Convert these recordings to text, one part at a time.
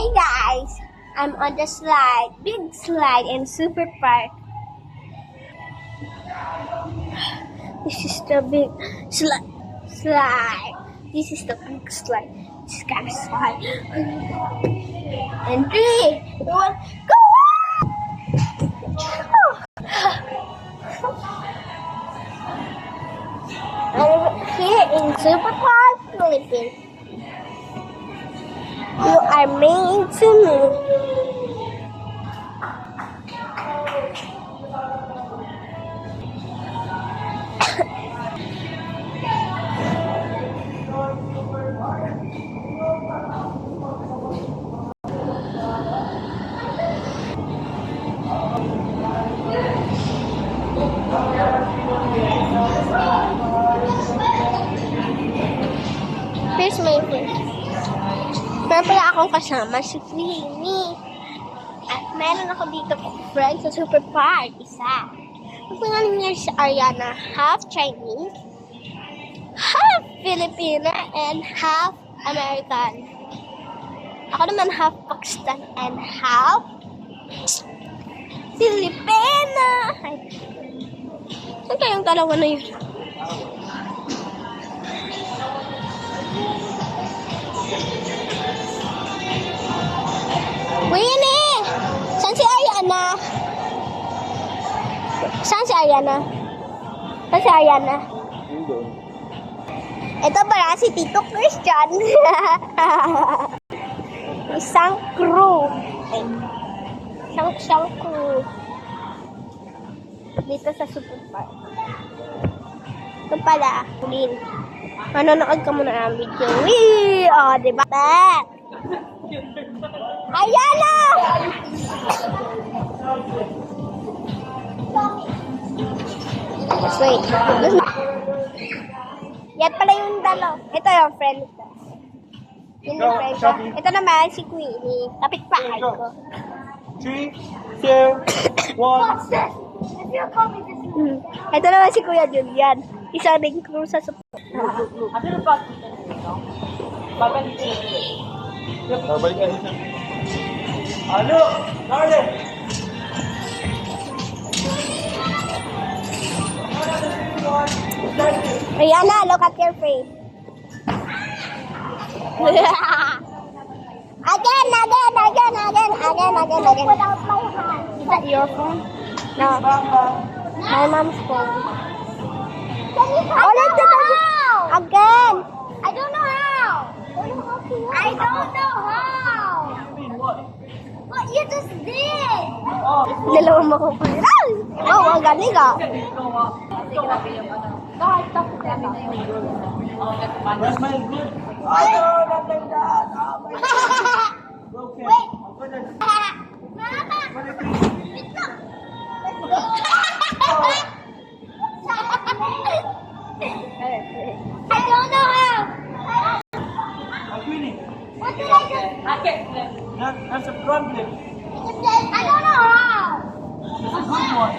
Hey guys, I'm on the slide, big slide in Super Park. This is the big slide. This is the big slide. This kind of slide. And 3, 2, 1, go! I'm here in Super Park, Philippines. You are mean to me. Here's my friend. Meron pala akong kasama, si Queenie. At meron ako dito friend sa Super Park, isa. Ang pangalan niya si Ariana, half Chinese, half Filipina, and half American. Ako naman half Pakistan and half Filipina. Saan kayong dalawa na yun? Winnie! Saan si Ariana? Saan si Ariana? Saan si Ariana? Ito pala si Tito Christian. Isang crew. Isang crew. Dito sa Super Park. Ito pala, Lin. Manonood ka muna ng video. Wee! O, diba? Ariana! Wait. Yan pala yung dalaw. Ito yung friend ko. Yun yung friend ko. Ito naman si Queenie. Kapit-bahay ko. 3, 2, 1. Ito naman si Kuya Julian. Isa ring crew sa support. Balik ka isa. Ano? Darling! Rihanna, look at your face. Again. Without my hand. Is that your phone? No. My mom's phone. Again. I don't know how. I don't know how. What you just did. Dalawang makukuliran. Oh, ang galing ah. Where's my good? Oh, nothing that. Oh my God. Okay. Wait. I'm gonna... Mama. I don't know how. Queenie, What did I do? that's a problem. I don't know how. It's a good one.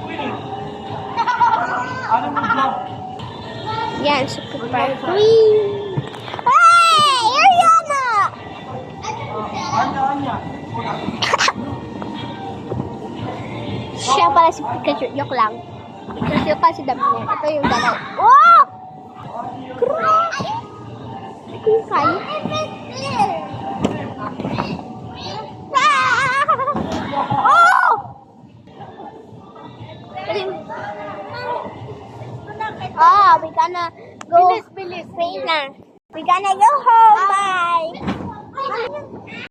Queenie, ano mo job? Yan, Super Park. Hey! Ariana! Anya. Siya pala si Pikachu. Joke lang. Pikachu kasi dami niya. Ito yung dalaw. Oh! Grabe! Hindi ko yung kaya. Oh! Oh, we gonna go. Bilis. Wait na. We gonna go home. Bye.